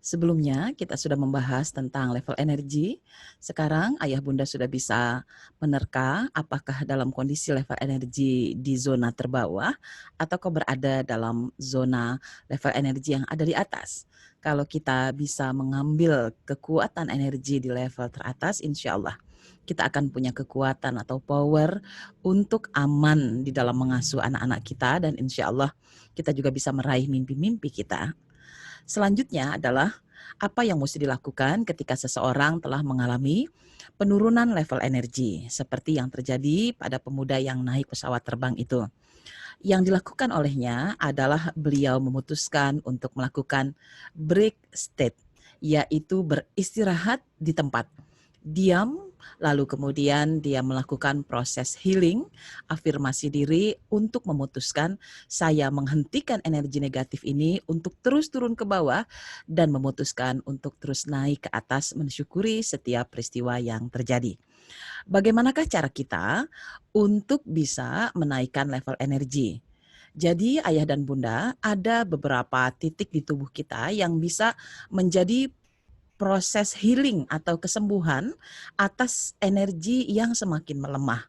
Sebelumnya kita sudah membahas tentang level energi. Sekarang ayah bunda sudah bisa menerka apakah dalam kondisi level energi di zona terbawah atau kau berada dalam zona level energi yang ada di atas. Kalau kita bisa mengambil kekuatan energi di level teratas, insya Allah kita akan punya kekuatan atau power untuk aman di dalam mengasuh anak-anak kita, dan insya Allah kita juga bisa meraih mimpi-mimpi kita. Selanjutnya adalah apa yang mesti dilakukan ketika seseorang telah mengalami penurunan level energi, seperti yang terjadi pada pemuda yang naik pesawat terbang itu. Yang dilakukan olehnya adalah beliau memutuskan untuk melakukan break state, yaitu beristirahat di tempat, diam, lalu kemudian dia melakukan proses healing, afirmasi diri untuk memutuskan saya menghentikan energi negatif ini untuk terus turun ke bawah dan memutuskan untuk terus naik ke atas mensyukuri setiap peristiwa yang terjadi. Bagaimanakah cara kita untuk bisa menaikkan level energi? Jadi ayah dan bunda, ada beberapa titik di tubuh kita yang bisa menjadi proses healing atau kesembuhan atas energi yang semakin melemah,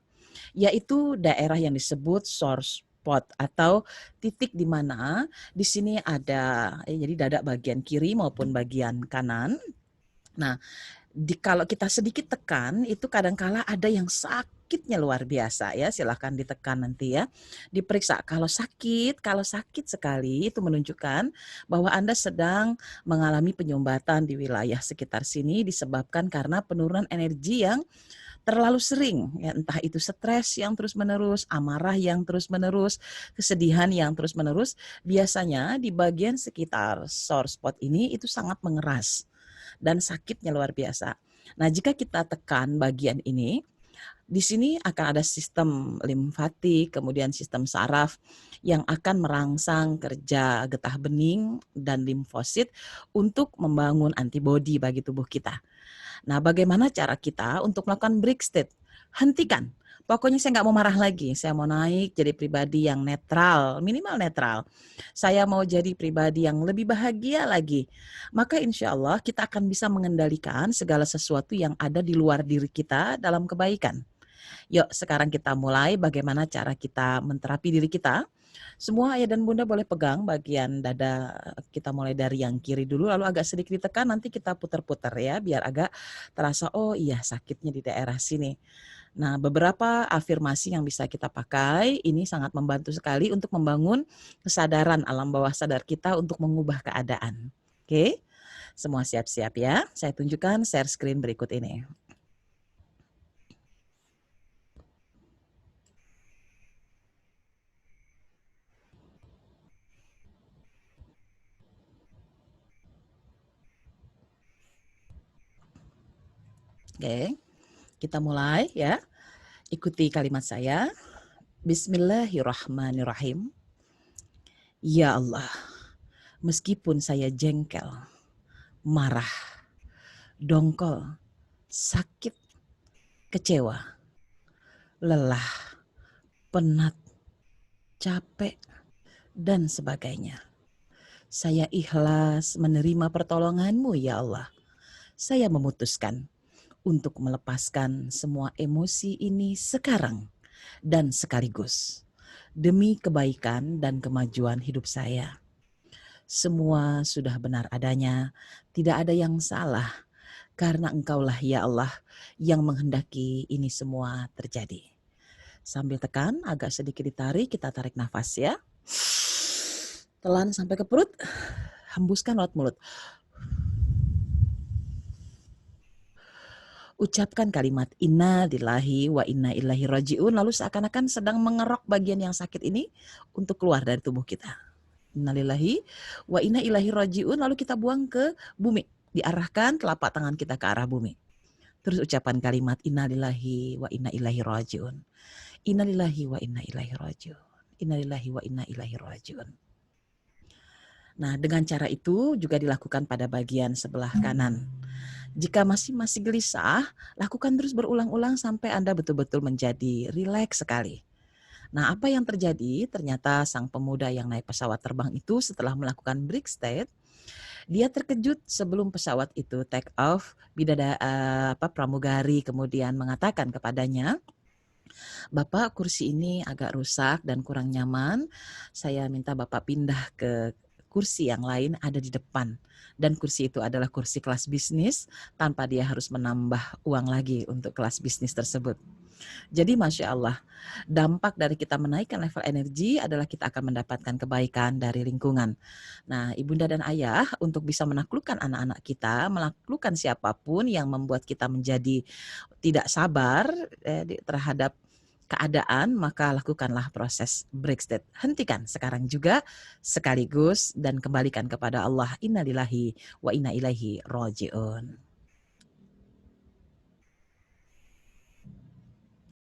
yaitu daerah yang disebut source spot atau titik di mana di sini ada jadi dada bagian kiri maupun bagian kanan. Nah, kalau kita sedikit tekan itu kadangkala ada yang sakitnya luar biasa ya, silahkan ditekan nanti ya, diperiksa. Kalau sakit sekali itu menunjukkan bahwa Anda sedang mengalami penyumbatan di wilayah sekitar sini disebabkan karena penurunan energi yang terlalu sering ya, entah itu stres yang terus-menerus, amarah yang terus-menerus, kesedihan yang terus-menerus, biasanya di bagian sekitar sore spot ini itu sangat mengeras dan sakitnya luar biasa. Nah, jika kita tekan bagian ini, di sini akan ada sistem limfatik, kemudian sistem saraf yang akan merangsang kerja getah bening dan limfosit untuk membangun antibodi bagi tubuh kita. Nah, bagaimana cara kita untuk melakukan break state? Hentikan. Pokoknya saya nggak mau marah lagi. Saya mau naik jadi pribadi yang netral, minimal netral. Saya mau jadi pribadi yang lebih bahagia lagi. Maka insya Allah kita akan bisa mengendalikan segala sesuatu yang ada di luar diri kita dalam kebaikan. Yuk sekarang kita mulai bagaimana cara kita menterapi diri kita. Semua ayah dan bunda boleh pegang bagian dada, kita mulai dari yang kiri dulu lalu agak sedikit ditekan, nanti kita putar-putar ya biar agak terasa oh iya sakitnya di daerah sini. Nah, beberapa afirmasi yang bisa kita pakai ini sangat membantu sekali untuk membangun kesadaran alam bawah sadar kita untuk mengubah keadaan. Oke, semua siap-siap ya. Saya tunjukkan share screen berikut ini. Oke, kita mulai ya. Ikuti kalimat saya. Bismillahirrahmanirrahim. Ya Allah, meskipun saya jengkel, marah, dongkol, sakit, kecewa, lelah, penat, capek, dan sebagainya. Saya ikhlas menerima pertolongan-Mu ya Allah. Saya memutuskan untuk melepaskan semua emosi ini sekarang dan sekaligus demi kebaikan dan kemajuan hidup saya. Semua sudah benar adanya, tidak ada yang salah, karena Engkaulah ya Allah yang menghendaki ini semua terjadi. Sambil tekan, agak sedikit ditarik, kita tarik nafas ya. Telan sampai ke perut, hembuskan lewat mulut. Ucapkan kalimat inna lillahi wa inna ilaihi raji'un, lalu seakan-akan sedang mengerok bagian yang sakit ini untuk keluar dari tubuh kita. Innalillahi wa inna ilaihi raji'un, lalu kita buang ke bumi, diarahkan telapak tangan kita ke arah bumi. Terus ucapan kalimat innalillahi wa inna ilaihi raji'un. Innalillahi wa inna ilaihi raji'un. Innalillahi wa inna ilaihi raji'un. Nah, dengan cara itu juga dilakukan pada bagian sebelah kanan. Jika masih gelisah, lakukan terus berulang-ulang sampai Anda betul-betul menjadi rileks sekali. Nah, apa yang terjadi? Ternyata sang pemuda yang naik pesawat terbang itu setelah melakukan break state, Dia terkejut sebelum pesawat itu take off, pramugari kemudian mengatakan kepadanya, "Bapak, kursi ini agak rusak dan kurang nyaman. Saya minta Bapak pindah ke kursi yang lain ada di depan." Dan kursi itu adalah kursi kelas bisnis tanpa dia harus menambah uang lagi untuk kelas bisnis tersebut. Jadi Masya Allah, dampak dari kita menaikkan level energi adalah kita akan mendapatkan kebaikan dari lingkungan. Nah, ibunda dan ayah untuk bisa menaklukkan anak-anak kita, menaklukkan siapapun yang membuat kita menjadi tidak sabar terhadap keadaan, maka lakukanlah proses break state. Hentikan sekarang juga sekaligus dan kembalikan kepada Allah. Innalillahi wa inna ilaihi raji'un.